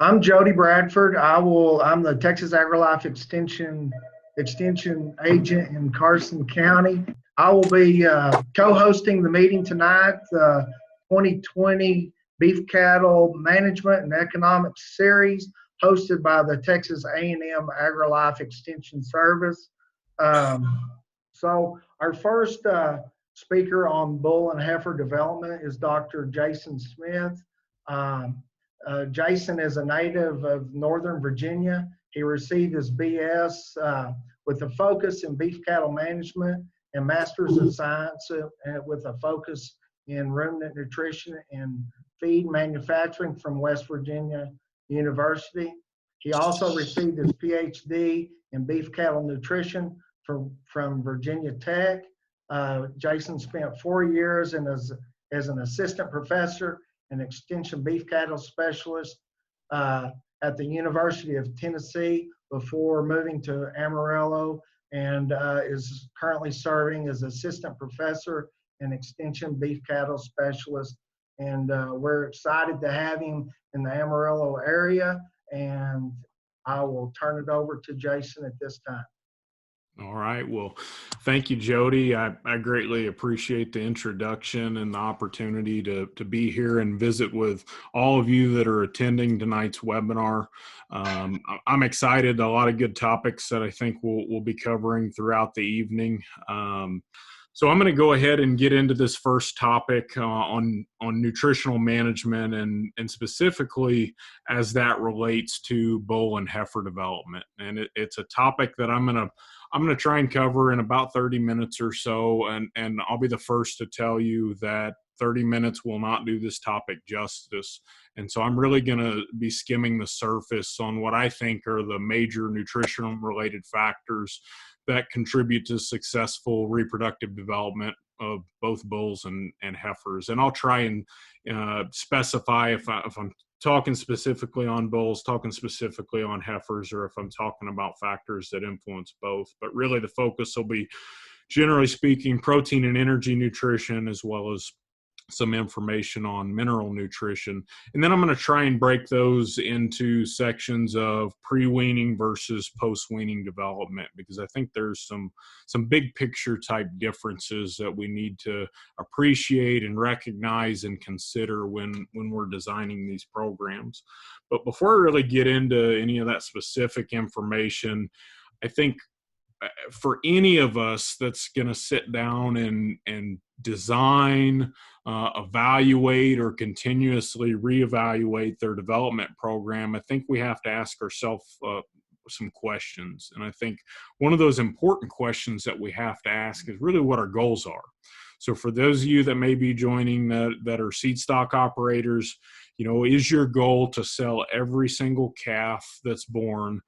I'm Jody Bradford. I'm the Texas AgriLife Extension agent in Carson County. I will be co-hosting the meeting tonight, 2020 Beef Cattle Management and Economics Series, hosted by the Texas A&M AgriLife Extension Service. So our first speaker on bull and heifer development is Dr. Jason Smith. Jason is a native of Northern Virginia. He received his BS with a focus in beef cattle management and Master's of Science with a focus in ruminant nutrition and feed manufacturing from West Virginia University. He also received his Ph.D. in beef cattle nutrition from Virginia Tech. Jason spent 4 years as an assistant professor and extension beef cattle specialist at the University of Tennessee before moving to Amarillo, and is currently serving as assistant professor and extension beef cattle specialist. And we're excited to have him in the Amarillo area, and I will turn it over to Jason at this time. All right. Well, thank you, Jody. I greatly appreciate the introduction and the opportunity to be here and visit with all of you that are attending tonight's webinar. I'm excited. A lot of good topics that I think we'll be covering throughout the evening. So I'm going to go ahead and get into this first topic on nutritional management and specifically as that relates to bull and heifer development. And it's a topic that I'm going to try and cover in about 30 minutes or so. And I'll be the first to tell you that 30 minutes will not do this topic justice. And so I'm really going to be skimming the surface on what I think are the major nutritional related factors that contribute to successful reproductive development of both bulls and heifers. And I'll try and specify if I'm talking specifically on bulls, talking specifically on heifers, or if I'm talking about factors that influence both. But really the focus will be, generally speaking, protein and energy nutrition, as well as some information on mineral nutrition. And then I'm going to try and break those into sections of pre-weaning versus post-weaning development, because I think there's some big picture type differences that we need to appreciate and recognize and consider when we're designing these programs. But before I really get into any of that specific information, I think for any of us that's going to sit down and design, evaluate, or continuously reevaluate their development program, I think we have to ask ourselves some questions. And I think one of those important questions that we have to ask is really what our goals are. So for those of you that may be joining that are seed stock operators, is your goal to sell every single calf that's born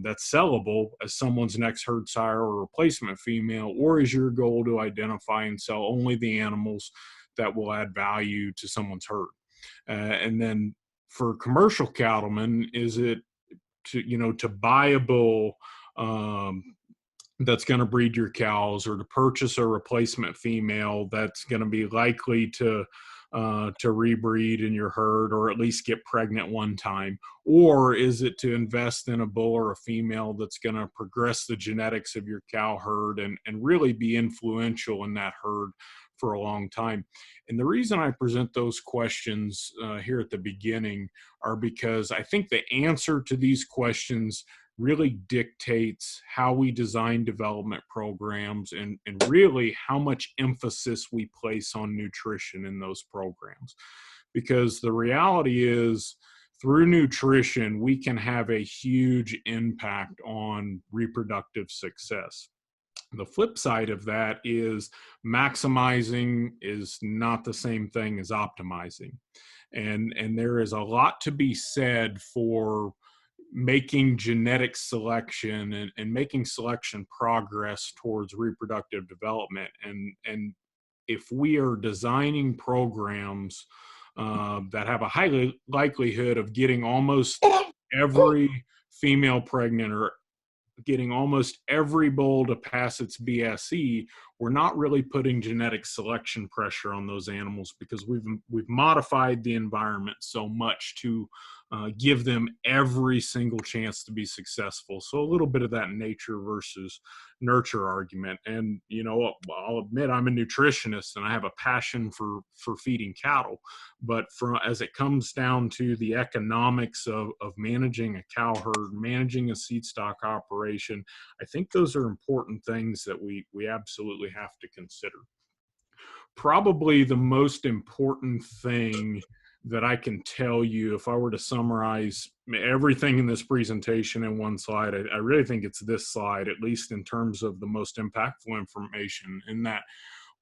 that's sellable as someone's next herd sire or replacement female, or is your goal to identify and sell only the animals that will add value to someone's herd? And then for commercial cattlemen, is it to buy a bull that's going to breed your cows, or to purchase a replacement female that's going to be likely to rebreed in your herd, or at least get pregnant one time? Or is it to invest in a bull or a female that's going to progress the genetics of your cow herd and really be influential in that herd for a long time? And the reason I present those questions here at the beginning are because I think the answer to these questions really dictates how we design development programs and really how much emphasis we place on nutrition in those programs. Because the reality is, through nutrition, we can have a huge impact on reproductive success. The flip side of that is maximizing is not the same thing as optimizing. And there is a lot to be said for making genetic selection and making selection progress towards reproductive development. And if we are designing programs that have a high likelihood of getting almost every female pregnant, or getting almost every bull to pass its BSE, we're not really putting genetic selection pressure on those animals, because we've modified the environment so much to give them every single chance to be successful. So a little bit of that nature versus nurture argument. And, you know, I'll admit I'm a nutritionist and I have a passion for feeding cattle, but as it comes down to the economics of managing a cow herd, managing a seed stock operation, I think those are important things that we absolutely have to consider. Probably the most important thing that I can tell you, if I were to summarize everything in this presentation in one slide, I really think it's this slide, at least in terms of the most impactful information, in that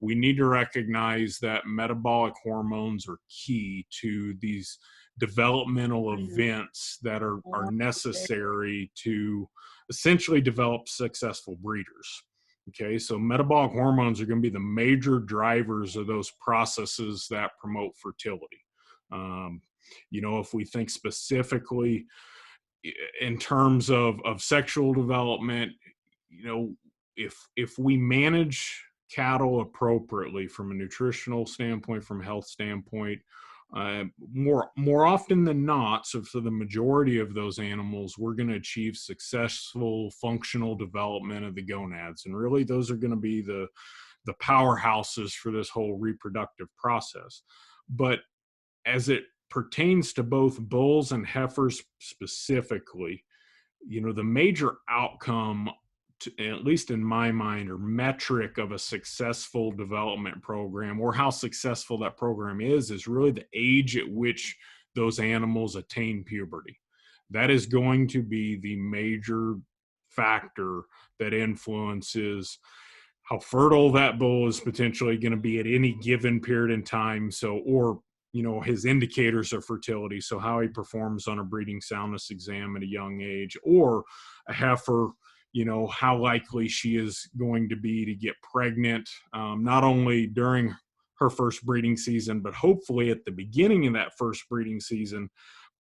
we need to recognize that metabolic hormones are key to these developmental events that are necessary to essentially develop successful breeders. Okay, so metabolic hormones are going to be the major drivers of those processes that promote fertility. You know, if we think specifically in terms of sexual development, you know, if we manage cattle appropriately from a nutritional standpoint, from a health standpoint, more often than not, so for the majority of those animals, we're going to achieve successful functional development of the gonads, and really those are going to be the powerhouses for this whole reproductive process. But as it pertains to both bulls and heifers specifically, you know, the major outcome, at least in my mind, or metric of a successful development program, or how successful that program is really the age at which those animals attain puberty. That is going to be the major factor that influences how fertile that bull is potentially going to be at any given period in time. So, or, you know, his indicators of fertility, so how he performs on a breeding soundness exam at a young age, or a heifer, you know, how likely she is going to be to get pregnant, not only during her first breeding season, but hopefully at the beginning of that first breeding season,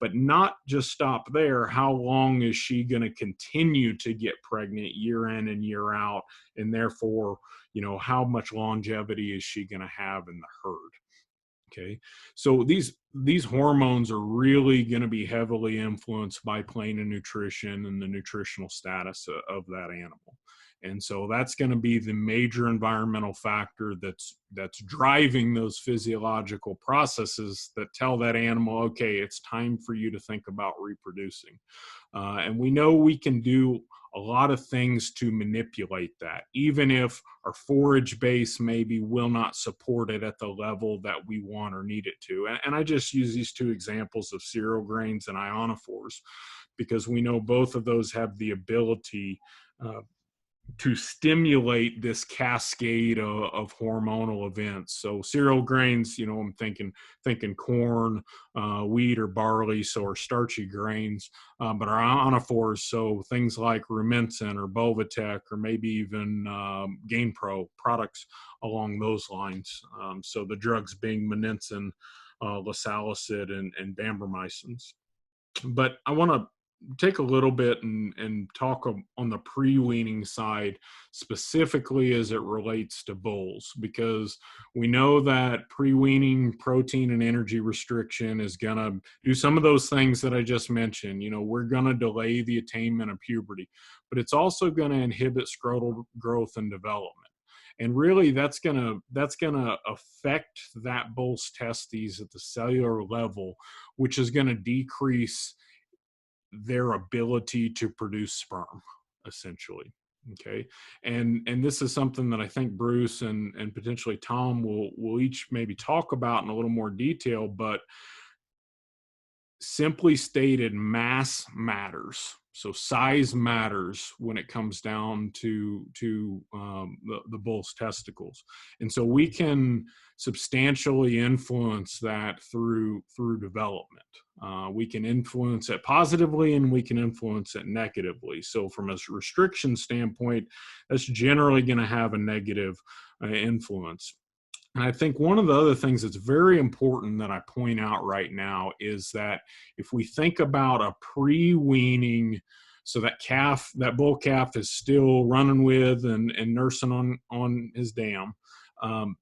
but not just stop there. How long is she going to continue to get pregnant year in and year out? And therefore, you know, how much longevity is she going to have in the herd? Okay, so these hormones are really going to be heavily influenced by plain and nutrition and the nutritional status of that animal. And so that's going to be the major environmental factor that's driving those physiological processes that tell that animal, okay, it's time for you to think about reproducing. And we know we can do a lot of things to manipulate that, even if our forage base maybe will not support it at the level that we want or need it to. And I just use these two examples of cereal grains and ionophores because we know both of those have the ability to stimulate this cascade of hormonal events. So cereal grains, you know, I'm thinking corn, wheat or barley, so are starchy grains, but our ionophores, so things like Rumensin or Bovatec or maybe even GainPro products along those lines. So the drugs being Meninsin, Lasalicid, and Bambamycins. But I want to take a little bit and talk on the pre-weaning side, specifically as it relates to bulls, because we know that pre-weaning protein and energy restriction is going to do some of those things that I just mentioned. You know, we're going to delay the attainment of puberty, but it's also going to inhibit scrotal growth and development. And really that's going to affect that bull's testes at the cellular level, which is going to decrease their ability to produce sperm, essentially. Okay, and this is something that I think Bruce and potentially Tom will each maybe talk about in a little more detail, but simply stated, mass matters. So size matters when it comes down to the bull's testicles, and so we can substantially influence that through development. We can influence it positively and we can influence it negatively. So from a restriction standpoint, that's generally going to have a negative influence. And I think one of the other things that's very important that I point out right now is that if we think about a pre-weaning, so that bull calf is still running with and nursing on his dam,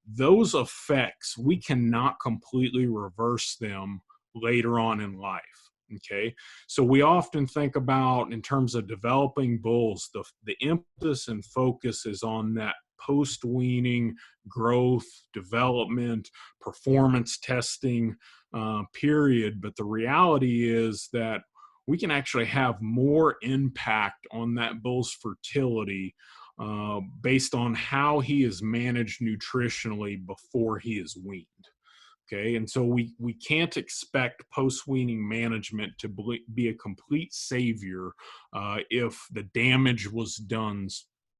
those effects, we cannot completely reverse them later on in life. Okay, so we often think about, in terms of developing bulls, the emphasis and focus is on that post-weaning growth, development, performance testing period. But the reality is that we can actually have more impact on that bull's fertility based on how he is managed nutritionally before he is weaned. Okay, and so we can't expect post-weaning management to be a complete savior if the damage was done,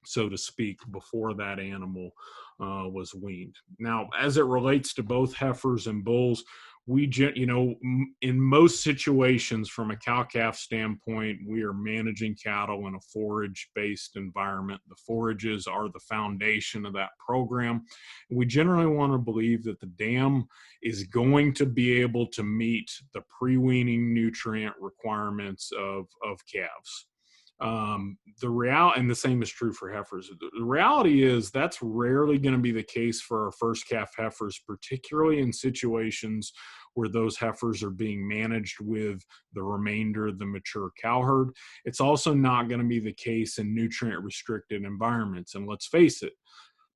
so to speak, before that animal was weaned. Now, as it relates to both heifers and bulls, in most situations, from a cow-calf standpoint, we are managing cattle in a forage-based environment. The forages are the foundation of that program. We generally want to believe that the dam is going to be able to meet the pre-weaning nutrient requirements of calves. And the same is true for heifers. The reality is that's rarely going to be the case for our first calf heifers, particularly in situations where those heifers are being managed with the remainder of the mature cow herd. It's also not going to be the case in nutrient restricted environments. And let's face it,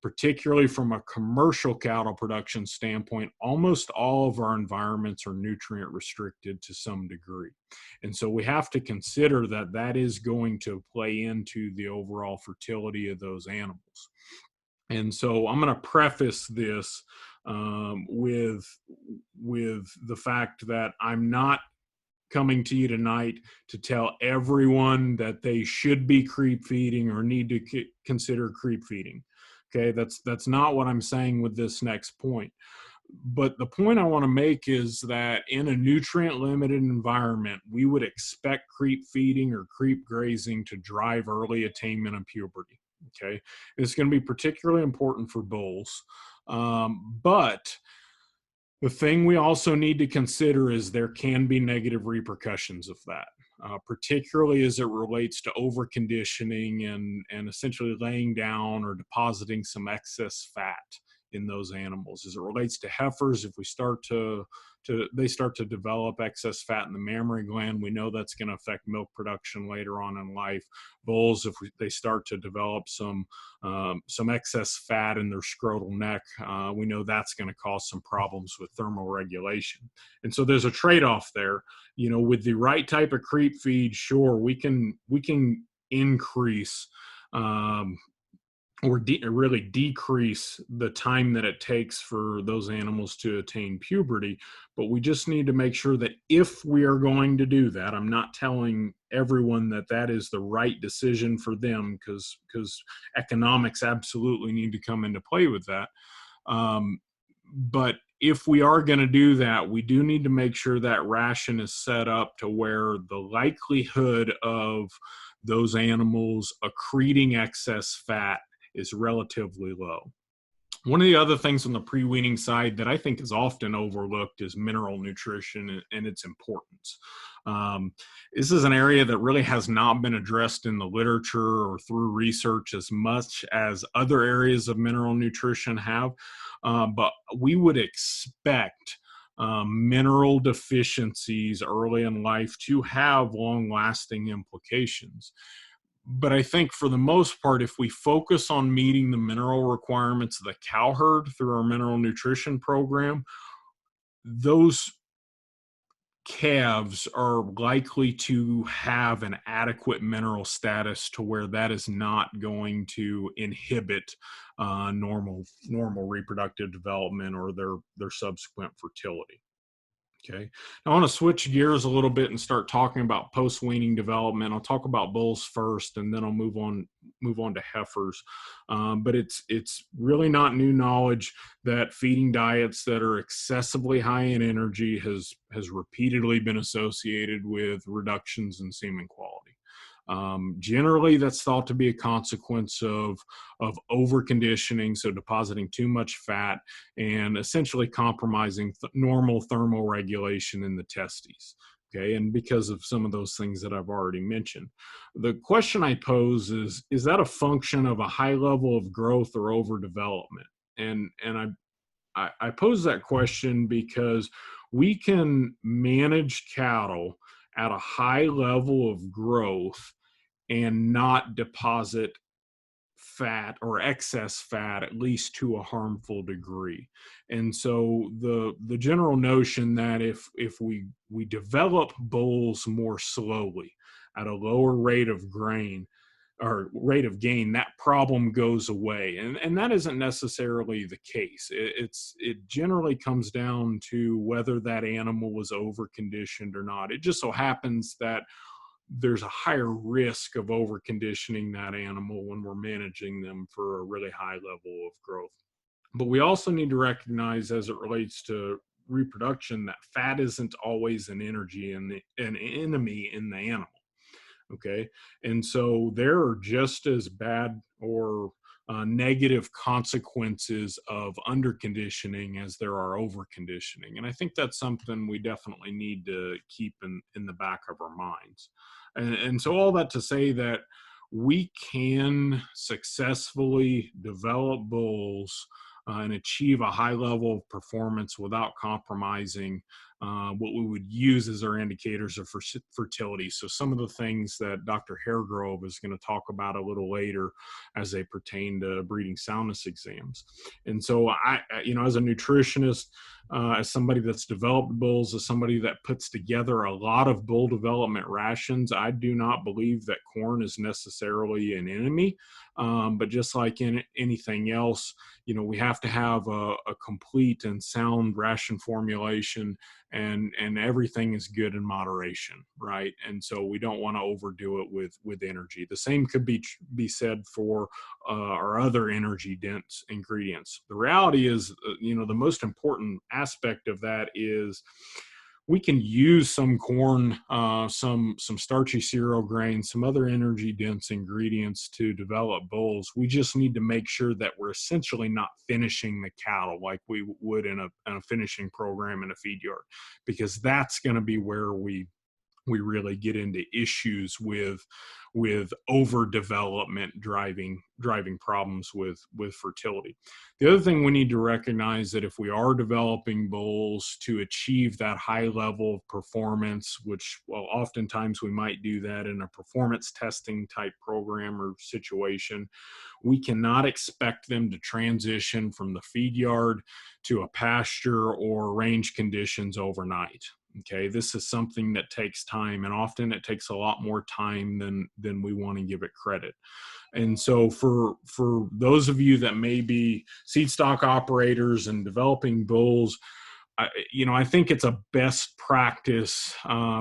particularly from a commercial cattle production standpoint, almost all of our environments are nutrient restricted to some degree. And so we have to consider that that is going to play into the overall fertility of those animals. And so I'm going to preface this with the fact that I'm not coming to you tonight to tell everyone that they should be creep feeding or need to consider creep feeding. Okay, that's not what I'm saying with this next point. But the point I want to make is that in a nutrient limited environment, we would expect creep feeding or creep grazing to drive early attainment of puberty. Okay, it's going to be particularly important for bulls. But the thing we also need to consider is there can be negative repercussions of that. Particularly as it relates to overconditioning and essentially laying down or depositing some excess fat in those animals. As it relates to heifers, if we start to develop excess fat in the mammary gland, we know that's going to affect milk production later on in life. Bulls, if they start to develop some excess fat in their scrotal neck, we know that's going to cause some problems with thermal regulation. And so there's a trade-off there. With the right type of creep feed, sure, we can increase or really decrease the time that it takes for those animals to attain puberty. But we just need to make sure that if we are going to do that, I'm not telling everyone that that is the right decision for them, because economics absolutely need to come into play with that. But if we are going to do that, we do need to make sure that ration is set up to where the likelihood of those animals accreting excess fat is relatively low. One of the other things on the pre-weaning side that I think is often overlooked is mineral nutrition and its importance. This is an area that really has not been addressed in the literature or through research as much as other areas of mineral nutrition have, but we would expect mineral deficiencies early in life to have long-lasting implications. But I think for the most part, if we focus on meeting the mineral requirements of the cow herd through our mineral nutrition program, those calves are likely to have an adequate mineral status to where that is not going to inhibit normal reproductive development or their subsequent fertility. Okay, now I want to switch gears a little bit and start talking about post-weaning development. I'll talk about bulls first, and then I'll move on to heifers. But it's really not new knowledge that feeding diets that are excessively high in energy has repeatedly been associated with reductions in semen quality. Generally, that's thought to be a consequence of overconditioning, so depositing too much fat and essentially compromising normal thermal regulation in the testes. Okay, and because of some of those things that I've already mentioned. The question I pose is that a function of a high level of growth or overdevelopment? And I pose that question because we can manage cattle at a high level of growth and not deposit fat or excess fat, at least to a harmful degree. And so the general notion that if we develop bulls more slowly at a lower rate of grain or rate of gain, that problem goes away. And that isn't necessarily the case. It generally comes down to whether that animal was over conditioned or not. It just so happens that there's a higher risk of over conditioning that animal when we're managing them for a really high level of growth. But we also need to recognize, as it relates to reproduction, that fat isn't always an enemy in the animal. Okay. And so there are just as bad or negative consequences of underconditioning as there are overconditioning. And I think that's something we definitely need to keep in the back of our minds. And so all that to say that we can successfully develop bulls and achieve a high level of performance without compromising what we would use as our indicators of fertility. So some of the things that Dr. Haregrove is going to talk about a little later as they pertain to breeding soundness exams. And so I as a nutritionist, as somebody that's developed bulls, as somebody that puts together a lot of bull development rations, I do not believe that corn is necessarily an enemy. But just like in anything else, we have to have a complete and sound ration formulation, and everything is good in moderation, right? And so we don't want to overdo it with energy. The same could be said for our other energy dense ingredients. The reality is, the most important aspect of that is we can use some corn, some starchy cereal grains, some other energy dense ingredients to develop bulls. We just need to make sure that we're essentially not finishing the cattle like we would in a finishing program in a feed yard, because that's going to be where we really get into issues with overdevelopment driving problems with fertility. The other thing we need to recognize that if we are developing bulls to achieve that high level of performance, which oftentimes we might do that in a performance testing type program or situation, we cannot expect them to transition from the feed yard to a pasture or range conditions overnight. Okay, this is something that takes time, and often it takes a lot more time than we want to give it credit. And so for those of you that may be seed stock operators and developing bulls, I think it's a best practice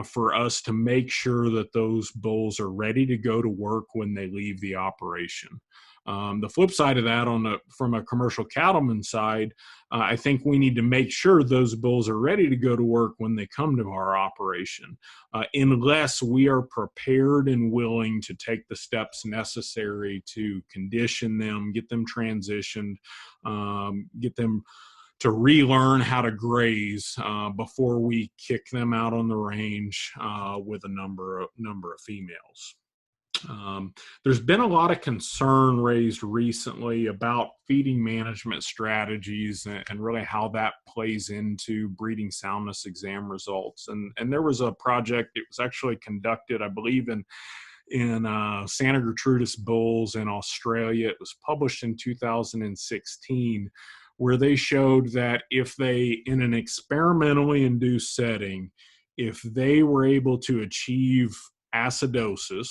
for us to make sure that those bulls are ready to go to work when they leave the operation. The flip side of that, from a commercial cattleman side, I think we need to make sure those bulls are ready to go to work when they come to our operation, unless we are prepared and willing to take the steps necessary to condition them, get them transitioned, get them to relearn how to graze before we kick them out on the range with a number of females. There's been a lot of concern raised recently about feeding management strategies and really how that plays into breeding soundness exam results. And there was a project, it was actually conducted, I believe, in Santa Gertrudis bulls in Australia. It was published in 2016, where they showed that if they, in an experimentally induced setting, if they were able to achieve acidosis,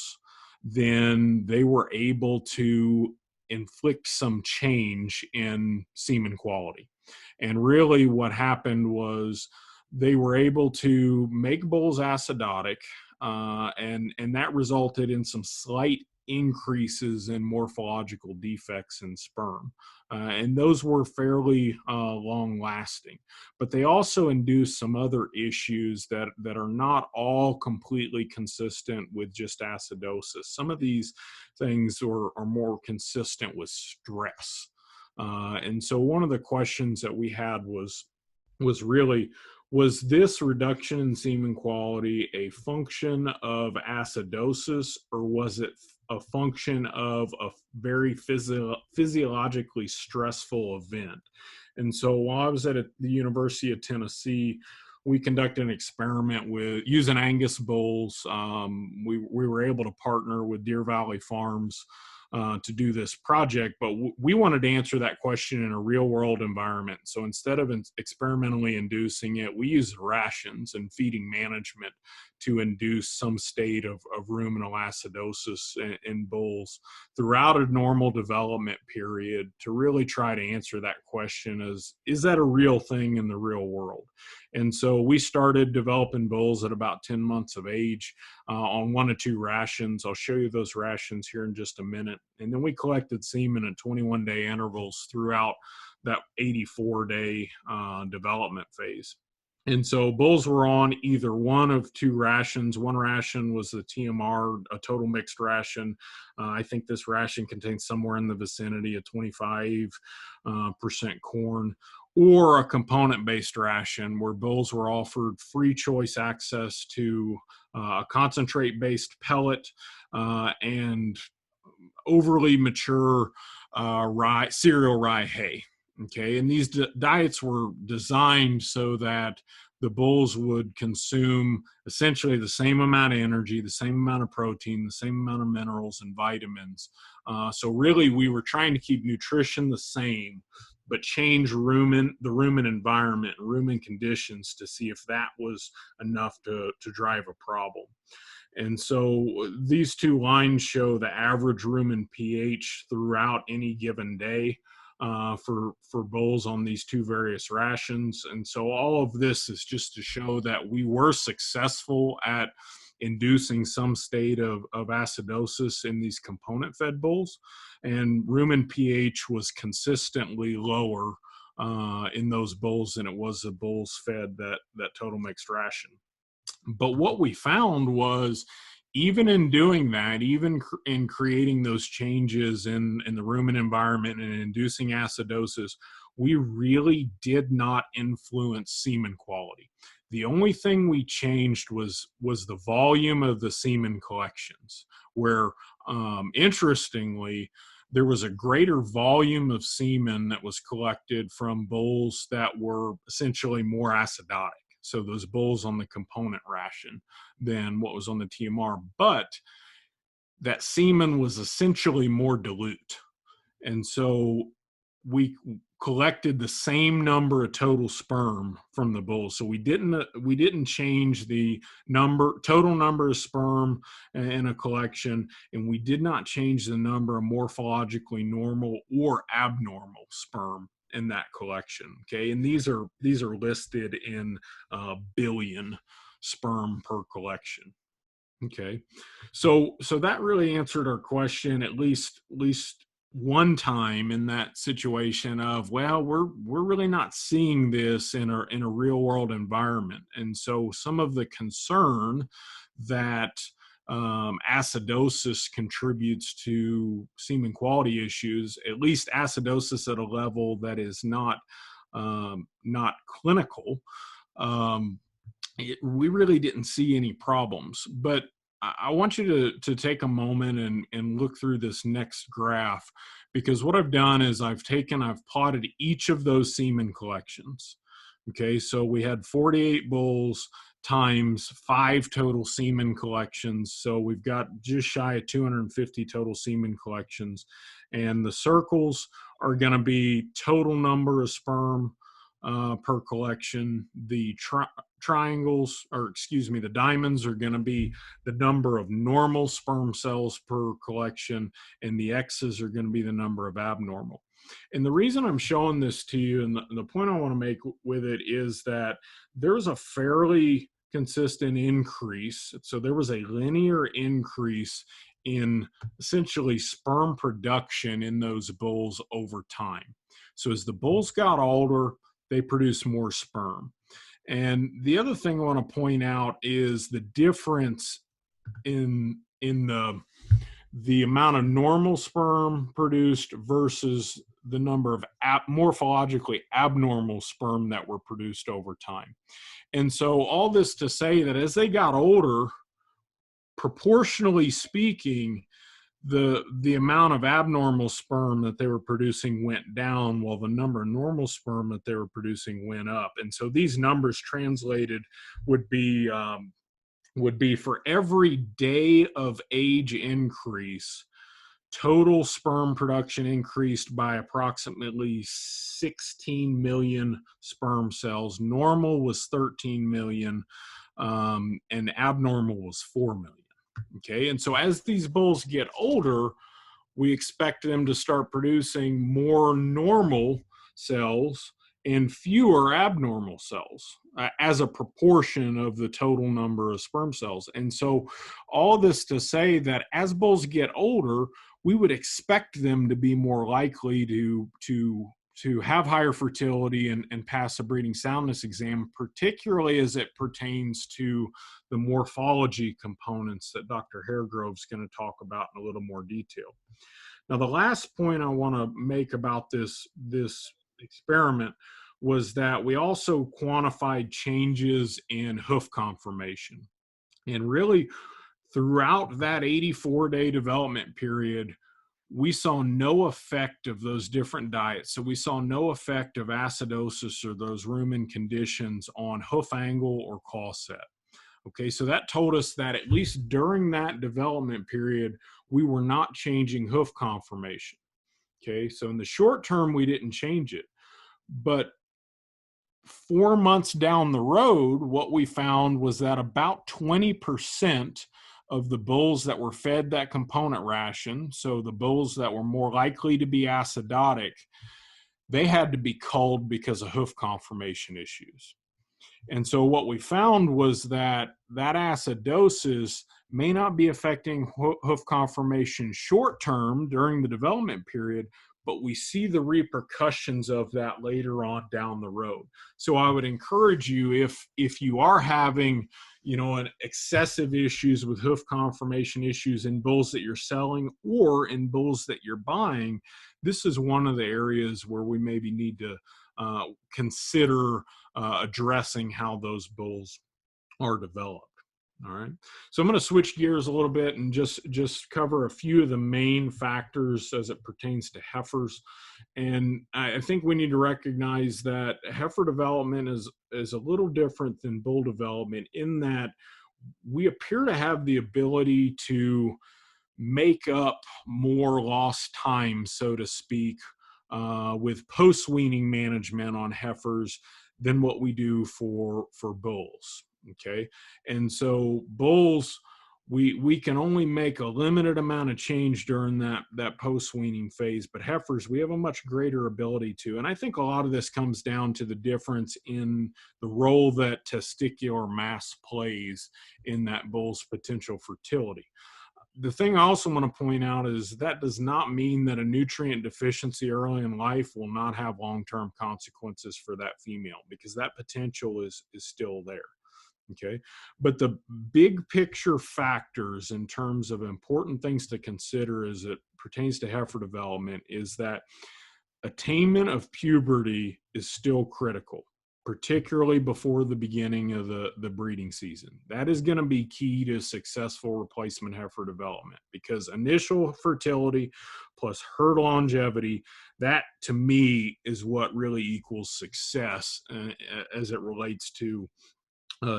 then they were able to inflict some change in semen quality. And really what happened was they were able to make bulls acidotic, and that resulted in some slight increases in morphological defects in sperm. And those were fairly long lasting, but they also induce some other issues that are not all completely consistent with just acidosis. Some of these things are more consistent with stress. And so one of the questions that we had was really, was this reduction in semen quality a function of acidosis, or was it a function of a very physiologically stressful event? And so while I was at the University of Tennessee, we conducted an experiment with using Angus bulls. We were able to partner with Deer Valley Farms to do this project, but we wanted to answer that question in a real world environment. So instead of experimentally inducing it, we used rations and feeding management to induce some state of ruminal acidosis in bulls throughout a normal development period to really try to answer that question is that a real thing in the real world? And so we started developing bulls at about 10 months of age on 1 to 2 rations. I'll show you those rations here in just a minute. And then we collected semen at 21-day intervals throughout that 84-day development phase. And so bulls were on either one of 2 rations. One ration was the TMR, a total mixed ration. I think this ration contains somewhere in the vicinity of 25% corn, or a component-based ration where bulls were offered free choice access to a concentrate-based pellet and overly mature cereal rye hay. Okay, and these diets were designed so that the bulls would consume essentially the same amount of energy, the same amount of protein, the same amount of minerals and vitamins. So really, we were trying to keep nutrition the same, but change the rumen environment, rumen conditions to see if that was enough to drive a problem. And so these 2 lines show the average rumen pH throughout any given day for bulls on these 2 various rations. And so all of this is just to show that we were successful at inducing some state of acidosis in these component fed bulls, and rumen pH was consistently lower in those bulls than it was the bulls fed that total mixed ration. But what we found was, even in doing that, even in creating those changes in the rumen environment and inducing acidosis, we really did not influence semen quality. The only thing we changed was the volume of the semen collections, where interestingly, there was a greater volume of semen that was collected from bulls that were essentially more acidotic. So those bulls on the component ration than what was on the TMR, but that semen was essentially more dilute. And so we collected the same number of total sperm from the bulls. So we didn't change the total number of sperm in a collection, and we did not change the number of morphologically normal or abnormal sperm in that collection. Okay, and these are listed in billion sperm per collection. Okay, so that really answered our question at least one time in that situation of, well, we're really not seeing this in a real world environment. And so some of the concern that acidosis contributes to semen quality issues, at least acidosis at a level that is not clinical, we really didn't see any problems. But I want you to take a moment and look through this next graph, because what I've done is I've plotted each of those semen collections. Okay, so we had 48 bulls times 5 total semen collections. So we've got just shy of 250 total semen collections. And the circles are going to be total number of sperm per collection. The the diamonds are going to be the number of normal sperm cells per collection, and the X's are going to be the number of abnormal. And the reason I'm showing this to you, and the point I want to make with it, is that there's a fairly consistent increase. So there was a linear increase in essentially sperm production in those bulls over time. So as the bulls got older, they produced more sperm. And the other thing I want to point out is the difference in the amount of normal sperm produced versus the number of morphologically abnormal sperm that were produced over time. And so all this to say that as they got older, proportionally speaking, the amount of abnormal sperm that they were producing went down, while the number of normal sperm that they were producing went up. And so these numbers translated would be for every day of age increase, total sperm production increased by approximately 16 million sperm cells. Normal was 13 million, and abnormal was 4 million. Okay, and so as these bulls get older, we expect them to start producing more normal cells and fewer abnormal cells as a proportion of the total number of sperm cells. And so all this to say that as bulls get older, we would expect them to be more likely to have higher fertility and pass a breeding soundness exam, particularly as it pertains to the morphology components that Dr. Haregrove is going to talk about in a little more detail. Now, the last point I want to make about this experiment was that we also quantified changes in hoof conformation. And really, throughout that 84-day development period, we saw no effect of those different diets. So we saw no effect of acidosis or those rumen conditions on hoof angle or claw set. Okay, so that told us that at least during that development period, we were not changing hoof conformation. Okay, so in the short term, we didn't change it. But 4 months down the road, what we found was that about 20% of the bulls that were fed that component ration, so the bulls that were more likely to be acidotic, they had to be culled because of hoof conformation issues. And so what we found was that acidosis may not be affecting hoof conformation short term during the development period, but we see the repercussions of that later on down the road. So I would encourage you, if you are having, an excessive issues with hoof conformation issues in bulls that you're selling or in bulls that you're buying, this is one of the areas where we maybe need to consider addressing how those bulls are developed. All right, so I'm going to switch gears a little bit and just cover a few of the main factors as it pertains to heifers. And I think we need to recognize that heifer development is a little different than bull development in that we appear to have the ability to make up more lost time, so to speak, with post-weaning management on heifers than what we do for bulls. Okay, and so bulls, we can only make a limited amount of change during that post-weaning phase, but heifers, we have a much greater ability to. And I think a lot of this comes down to the difference in the role that testicular mass plays in that bull's potential fertility. The thing I also want to point out is that does not mean that a nutrient deficiency early in life will not have long-term consequences for that female, because that potential is still there. Okay, but the big picture factors in terms of important things to consider as it pertains to heifer development is that attainment of puberty is still critical, particularly before the beginning of the breeding season. That is going to be key to successful replacement heifer development, because initial fertility plus herd longevity, that to me is what really equals success as it relates to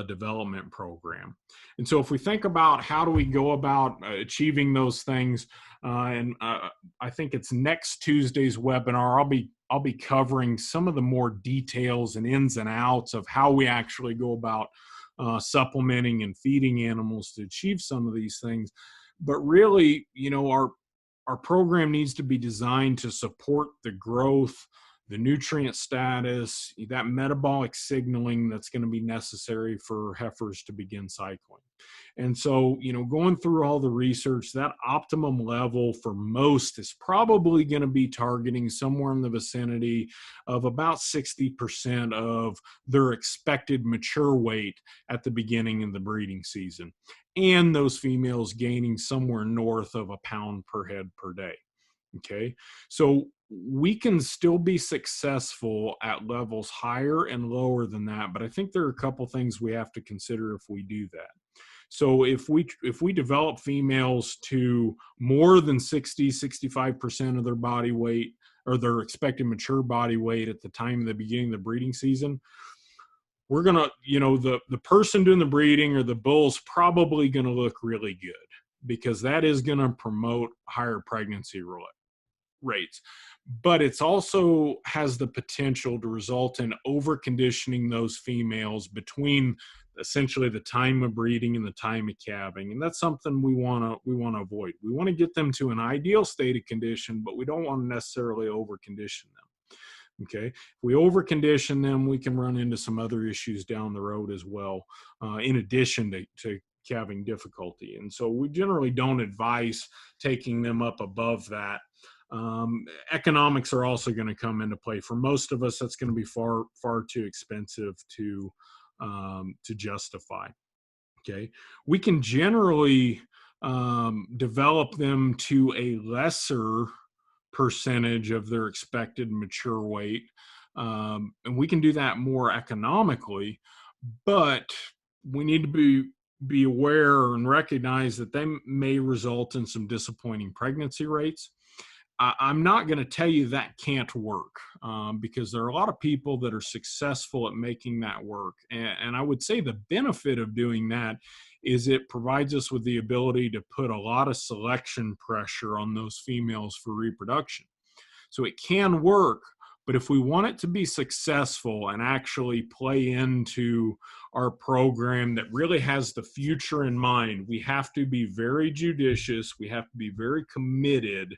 development program. And so if we think about how do we go about achieving those things, I think it's next Tuesday's webinar, I'll be covering some of the more details and ins and outs of how we actually go about supplementing and feeding animals to achieve some of these things. But really, our program needs to be designed to support the growth, the nutrient status, that metabolic signaling that's going to be necessary for heifers to begin cycling. And so, going through all the research, that optimum level for most is probably going to be targeting somewhere in the vicinity of about 60% of their expected mature weight at the beginning of the breeding season. And those females gaining somewhere north of a pound per head per day. Okay, so we can still be successful at levels higher and lower than that, but I think there are a couple things we have to consider if we do that. So if we develop females to more than 65% of their body weight or their expected mature body weight at the time of the beginning of the breeding season, we're going to, the person doing the breeding or the bull's probably going to look really good, because that is going to promote higher pregnancy rates. But it's also has the potential to result in over-conditioning those females between essentially the time of breeding and the time of calving. And that's something we want to avoid. We want to get them to an ideal state of condition, but we don't want to necessarily over-condition them. Okay, if we over-condition them, we can run into some other issues down the road as well, in addition to calving difficulty. And so we generally don't advise taking them up above that. Economics are also going to come into play. For most of us, that's going to be far too expensive to justify. Okay, we can generally develop them to a lesser percentage of their expected mature weight, and we can do that more economically, but we need to be aware and recognize that they may result in some disappointing pregnancy rates. I'm not going to tell you that can't work, because there are a lot of people that are successful at making that work. And I would say the benefit of doing that is it provides us with the ability to put a lot of selection pressure on those females for reproduction. So it can work, but if we want it to be successful and actually play into our program that really has the future in mind, we have to be very judicious. We have to be very committed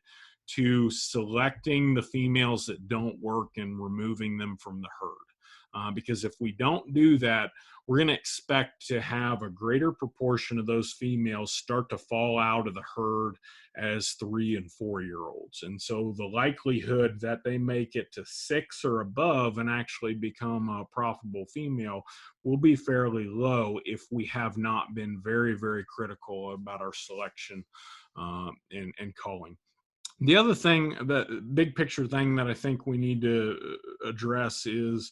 to selecting the females that don't work and removing them from the herd. Because if we don't do that, we're going to expect to have a greater proportion of those females start to fall out of the herd as 3 and 4 year olds. And so the likelihood that they make it to 6 or above and actually become a profitable female will be fairly low if we have not been very, very critical about our selection and culling. The other thing, the big picture thing that I think we need to address is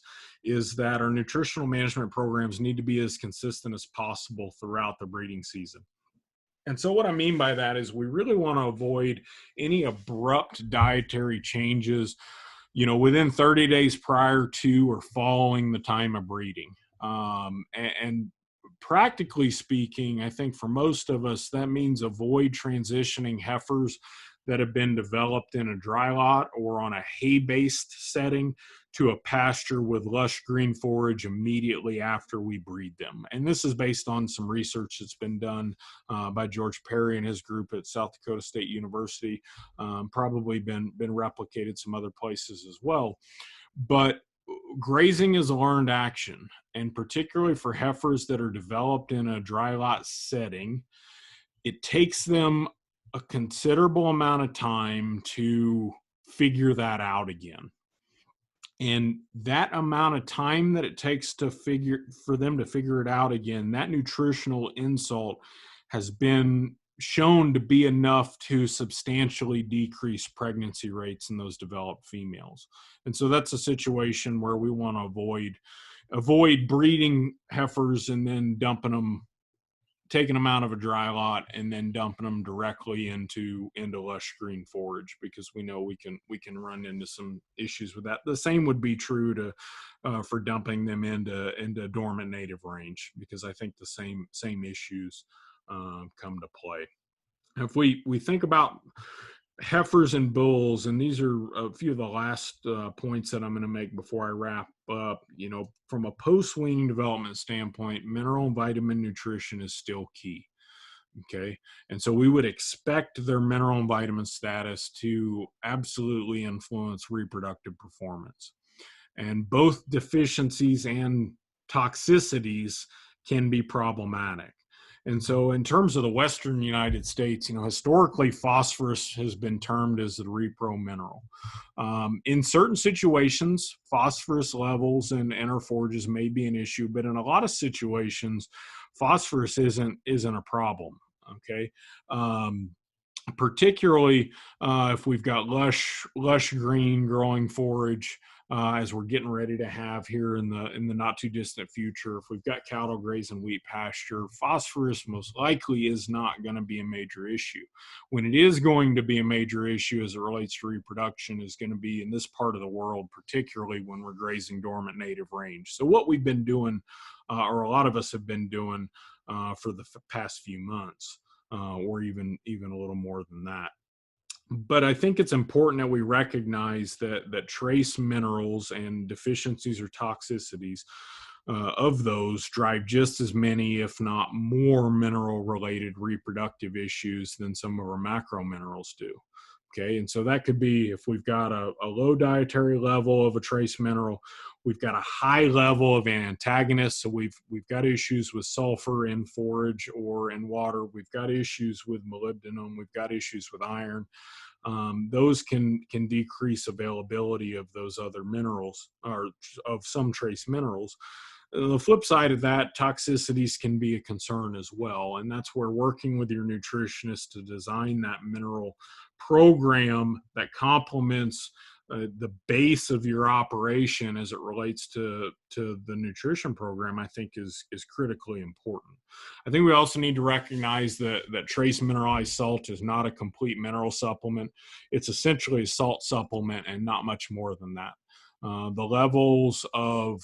that our nutritional management programs need to be as consistent as possible throughout the breeding season. And so what I mean by that is we really want to avoid any abrupt dietary changes, within 30 days prior to or following the time of breeding. And practically speaking, I think for most of us, that means avoid transitioning heifers that have been developed in a dry lot or on a hay-based setting to a pasture with lush green forage immediately after we breed them. And this is based on some research that's been done by George Perry and his group at South Dakota State University, probably been replicated some other places as well. But grazing is a learned action, and particularly for heifers that are developed in a dry lot setting, it takes them a considerable amount of time to figure that out again. And that amount of time that it takes for them to figure it out again, that nutritional insult has been shown to be enough to substantially decrease pregnancy rates in those developed females. And so that's a situation where we want to avoid breeding heifers and then taking them out of a dry lot and then dumping them directly into lush green forage, because we know we can run into some issues with that. The same would be true for dumping them into dormant native range, because I think the same issues come to play. If we think about heifers and bulls, and these are a few of the last points that I'm going to make before I wrap up. From a post-weaning development standpoint, mineral and vitamin nutrition is still key. Okay, and so we would expect their mineral and vitamin status to absolutely influence reproductive performance, and both deficiencies and toxicities can be problematic. And so in terms of the Western United States, historically phosphorus has been termed as the repro mineral. In certain situations, phosphorus levels in our forages may be an issue, but in a lot of situations, phosphorus isn't a problem, okay? Particularly if we've got lush green growing forage, as we're getting ready to have here in the not too distant future. If we've got cattle grazing wheat pasture, phosphorus most likely is not going to be a major issue. When it is going to be a major issue as it relates to reproduction is going to be in this part of the world, particularly when we're grazing dormant native range. So what we've been doing, or a lot of us have been doing for the past few months, or even a little more than that. But I think it's important that we recognize that trace minerals and deficiencies or toxicities of those drive just as many, if not more, mineral-related reproductive issues than some of our macro minerals do. Okay, and so that could be if we've got a low dietary level of a trace mineral, we've got a high level of an antagonist. So we've got issues with sulfur in forage or in water. We've got issues with molybdenum. We've got issues with iron. Those can decrease availability of those other minerals or of some trace minerals. The flip side of that, toxicities can be a concern as well. And that's where working with your nutritionist to design that mineral program that complements the base of your operation as it relates to the nutrition program, I think is critically important. I think we also need to recognize that trace mineralized salt is not a complete mineral supplement. It's essentially a salt supplement and not much more than that. The levels of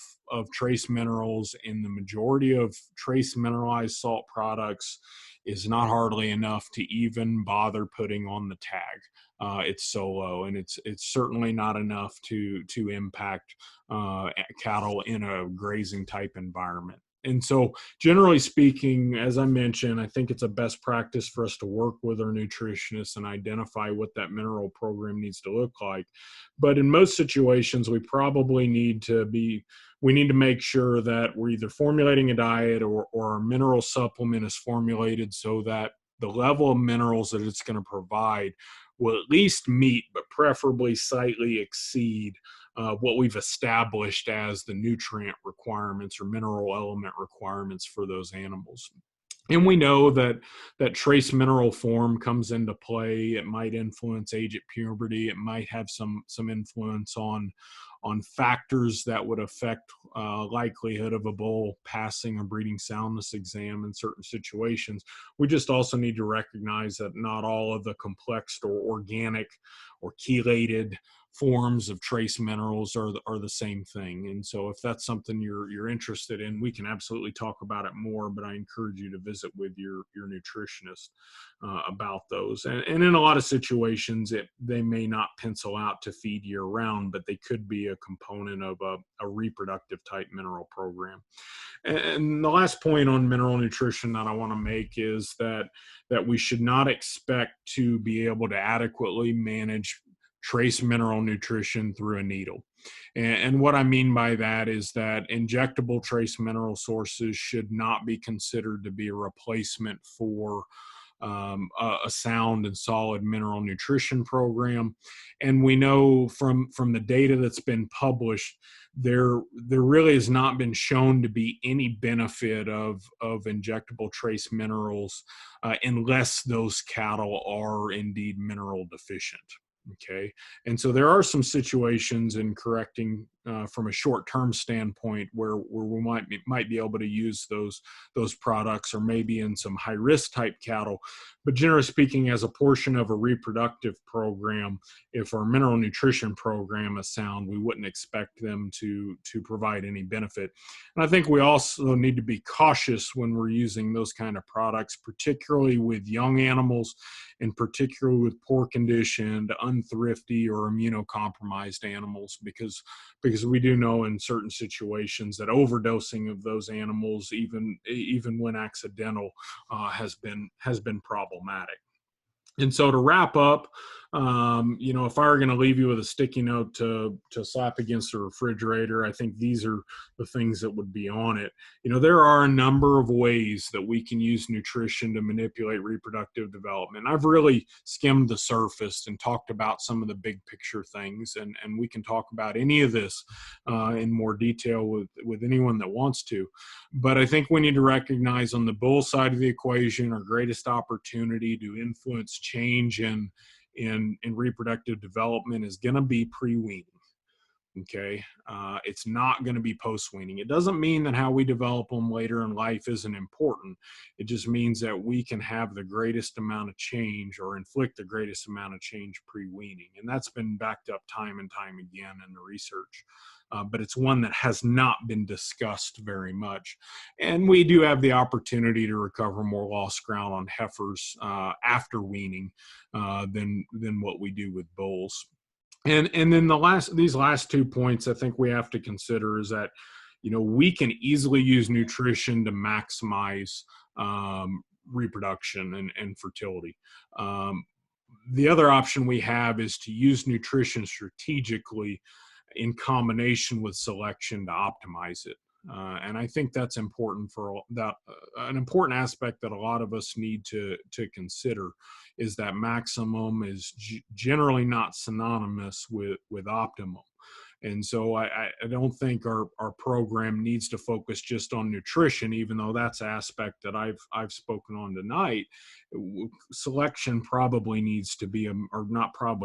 trace minerals in the majority of trace mineralized salt products is not hardly enough to even bother putting on the tag. It's so low, and it's certainly not enough to impact cattle in a grazing type environment. And so generally speaking, as I mentioned, I think it's a best practice for us to work with our nutritionists and identify what that mineral program needs to look like. But in most situations, we probably need to make sure that we're either formulating a diet or our mineral supplement is formulated so that the level of minerals that it's going to provide will at least meet, but preferably slightly exceed what we've established as the nutrient requirements or mineral element requirements for those animals. And we know that trace mineral form comes into play. It might influence age at puberty. It might have some influence on factors that would affect likelihood of a bull passing a breeding soundness exam in certain situations. We just also need to recognize that not all of the complex or organic or chelated forms of trace minerals are the same thing. And so if that's something you're interested in, we can absolutely talk about it more, but I encourage you to visit with your nutritionist about those. And in a lot of situations, they may not pencil out to feed year round, but they could be a component of a reproductive type mineral program. And the last point on mineral nutrition that I want to make is that we should not expect to be able to adequately manage trace mineral nutrition through a needle. And what I mean by that is that injectable trace mineral sources should not be considered to be a replacement for a sound and solid mineral nutrition program. And we know from the data that's been published, there really has not been shown to be any benefit of injectable trace minerals unless those cattle are indeed mineral deficient. Okay, and so there are some situations in correcting from a short-term standpoint where we might be able to use those products, or maybe in some high-risk type cattle. But generally speaking, as a portion of a reproductive program, if our mineral nutrition program is sound, we wouldn't expect them to provide any benefit. And I think we also need to be cautious when we're using those kind of products, particularly with young animals, and particularly with poor conditioned, unthrifty, or immunocompromised animals, because we do know in certain situations that overdosing of those animals, even when accidental, has been problematic. And so to wrap up, if I were going to leave you with a sticky note to slap against the refrigerator, I think these are the things that would be on it. There are a number of ways that we can use nutrition to manipulate reproductive development. I've really skimmed the surface and talked about some of the big picture things, and we can talk about any of this in more detail with anyone that wants to. But I think we need to recognize on the bull side of the equation, our greatest opportunity to influence change in reproductive development is going to be pre-weaning. Okay. It's not going to be post-weaning. It doesn't mean that how we develop them later in life isn't important. It just means that we can have the greatest amount of change or inflict the greatest amount of change pre-weaning. And that's been backed up time and time again in the research. But it's one that has not been discussed very much. And we do have the opportunity to recover more lost ground on heifers after weaning than what we do with bulls. And then these last 2 points I think we have to consider is that, we can easily use nutrition to maximize reproduction and fertility. The other option we have is to use nutrition strategically in combination with selection to optimize it. And I think that's important an important aspect that a lot of us need to consider is that maximum is generally not synonymous with optimum. And so I don't think our program needs to focus just on nutrition, even though that's an aspect that I've spoken on tonight. Selection probably needs to be,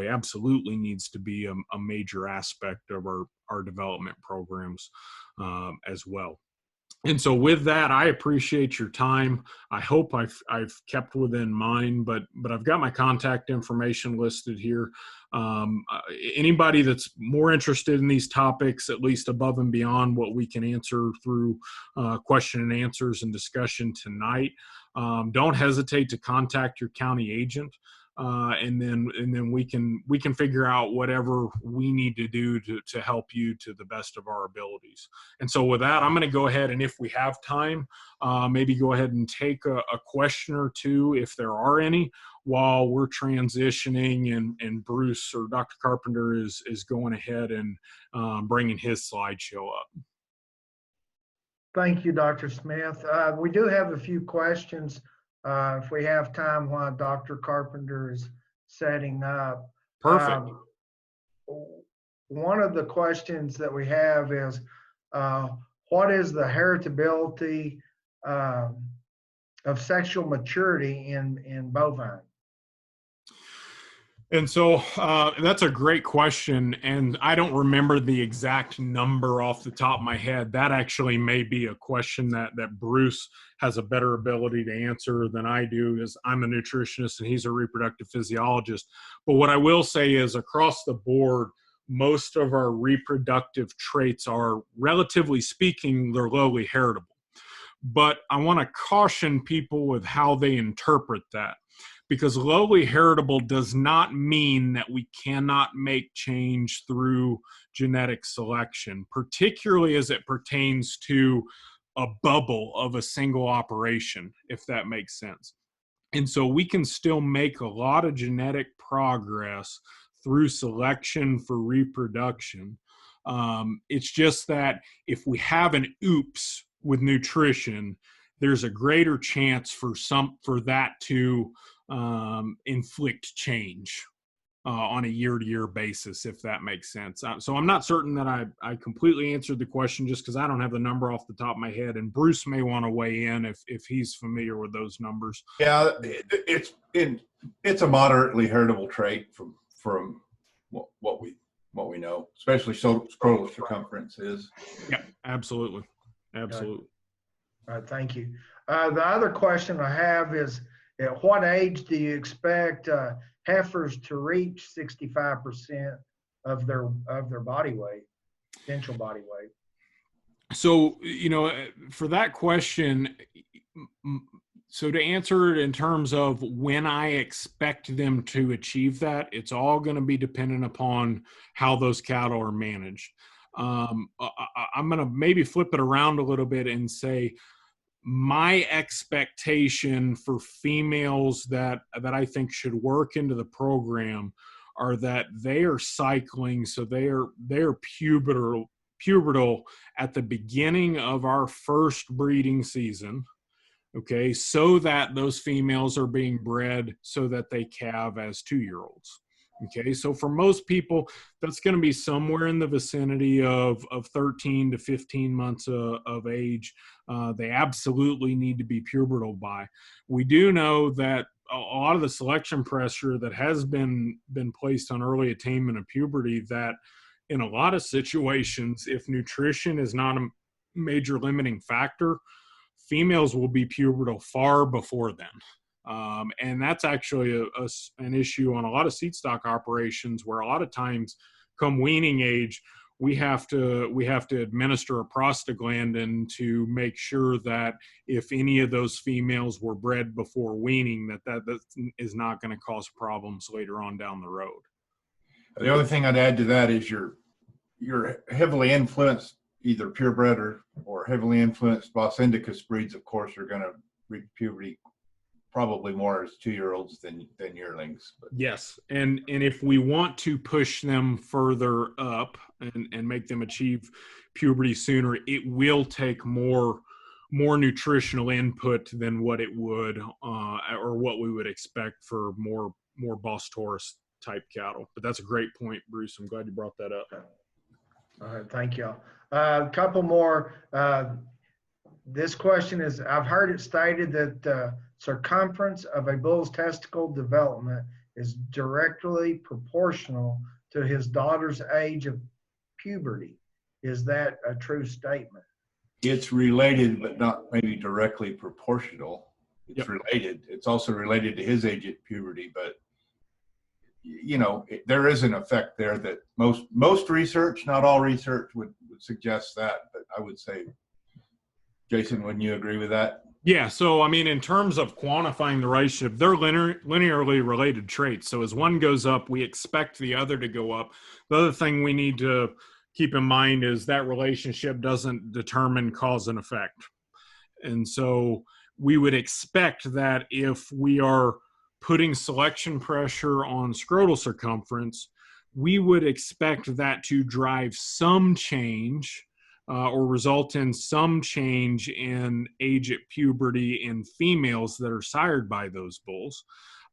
absolutely needs to be a major aspect of our development programs as well. And so with that, I appreciate your time. I hope I've kept within mind, but I've got my contact information listed here. Anybody that's more interested in these topics, at least above and beyond what we can answer through question and answers and discussion tonight, don't hesitate to contact your county agent. And then we can figure out whatever we need to do to help you to the best of our abilities. And so with that, I'm going to go ahead and if we have time, maybe go ahead and take a question or two if there are any while we're transitioning and Bruce or Dr. Carpenter is going ahead and bringing his slideshow up. Thank you, Dr. Smith. We do have a few questions. If we have time while Dr. Carpenter is setting up. Perfect. One of the questions that we have is, what is the heritability of sexual maturity in bovine? And so that's a great question. And I don't remember the exact number off the top of my head. That actually may be a question that Bruce has a better ability to answer than I do, as I'm a nutritionist and he's a reproductive physiologist. But what I will say is across the board, most of our reproductive traits are, relatively speaking, they're lowly heritable. But I want to caution people with how they interpret that. Because lowly heritable does not mean that we cannot make change through genetic selection, particularly as it pertains to a bubble of a single operation, if that makes sense. And so we can still make a lot of genetic progress through selection for reproduction. It's just that if we have an oops with nutrition, there's a greater chance for that to inflict change on a year-to-year basis, if that makes sense. So I'm not certain that I completely answered the question just because I don't have the number off the top of my head, and Bruce may want to weigh in if he's familiar with those numbers. Yeah, it's a moderately heritable trait from what we know, especially scrotal circumference is. Yeah, absolutely. Absolutely. All right, thank you. The other question I have is, at what age do you expect heifers to reach 65% of their body weight, potential body weight? So, for that question, so to answer it in terms of when I expect them to achieve that, it's all going to be dependent upon how those cattle are managed. I'm going to maybe flip it around a little bit and say, my expectation for females that I think should work into the program are that they are cycling, so they're pubertal at the beginning of our first breeding season, okay, so that those females are being bred so that they calve as 2-year-olds. Okay, so for most people, that's going to be somewhere in the vicinity of 13 to 15 months of age. They absolutely need to be pubertal by. We do know that a lot of the selection pressure that has been placed on early attainment of puberty, that in a lot of situations, if nutrition is not a major limiting factor, females will be pubertal far before then. And that's actually an issue on a lot of seed stock operations, where a lot of times come weaning age, we have to administer a prostaglandin to make sure that if any of those females were bred before weaning, that is not going to cause problems later on down the road. The other thing I'd add to that is you're heavily influenced, either purebred or heavily influenced Bos indicus breeds, of course, are going to reach puberty probably more as 2-year-olds than yearlings. But. Yes, and if we want to push them further up and make them achieve puberty sooner, it will take more nutritional input than what it would or what we would expect for more Bos Taurus type cattle. But that's a great point, Bruce. I'm glad you brought that up. All right, thank you. A couple more. This question is, I've heard it stated that circumference of a bull's testicle development is directly proportional to his daughter's age of puberty. Is that a true statement? It's related, but not maybe directly proportional. It's related. It's also related to his age at puberty, but there is an effect there that most research, not all research, would suggest that. But I would say, Jason, wouldn't you agree with that? Yeah, so I mean, in terms of quantifying the relationship, they're linearly related traits. So as one goes up, we expect the other to go up. The other thing we need to keep in mind is that relationship doesn't determine cause and effect. And so we would expect that if we are putting selection pressure on scrotal circumference, we would expect that to drive some change or result in some change in age at puberty in females that are sired by those bulls.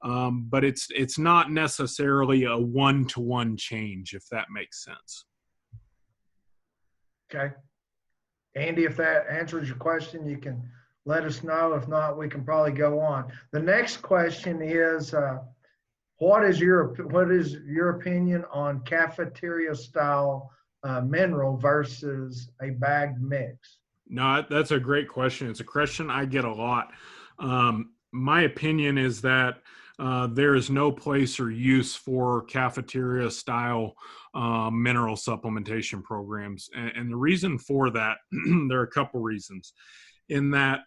But it's not necessarily a one-to-one change, if that makes sense. Okay. Andy, if that answers your question, you can let us know. If not, we can probably go on. The next question is, what is your opinion on cafeteria style mineral versus a bagged mix? No, that's a great question. It's a question I get a lot. My opinion is that there is no place or use for cafeteria style mineral supplementation programs. And the reason for that, there are a couple reasons. In that,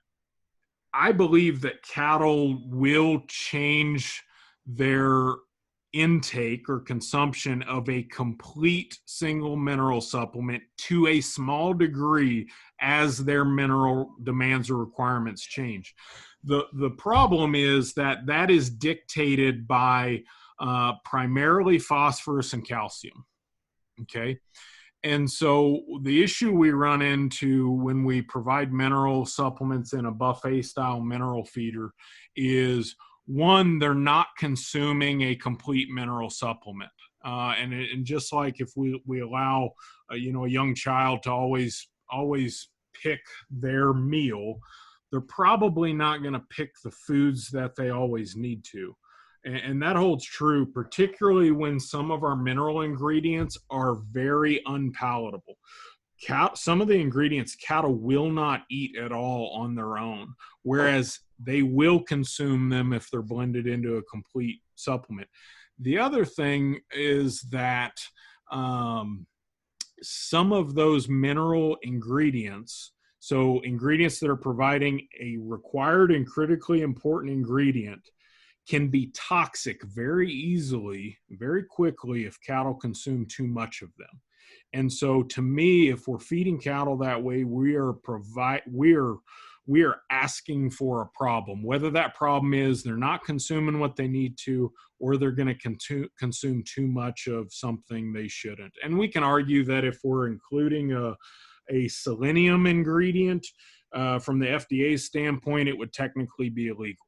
I believe that cattle will change their intake or consumption of a complete single mineral supplement to a small degree as their mineral demands or requirements change. The problem is that is dictated by primarily phosphorus and calcium. Okay. And so the issue we run into when we provide mineral supplements in a buffet style mineral feeder is, one, they're not consuming a complete mineral supplement. And just like if we allow a young child to always pick their meal, they're probably not going to pick the foods that they always need to. And that holds true, particularly when some of our mineral ingredients are very unpalatable. Some of the ingredients cattle will not eat at all on their own, whereas they will consume them if they're blended into a complete supplement. The other thing is that some of those mineral ingredients, so ingredients that are providing a required and critically important ingredient, can be toxic very easily, very quickly if cattle consume too much of them. And so to me, if we're feeding cattle that way, we are asking for a problem, whether that problem is they're not consuming what they need to, or they're going to consume too much of something they shouldn't. And we can argue that if we're including a selenium ingredient from the FDA standpoint, it would technically be illegal.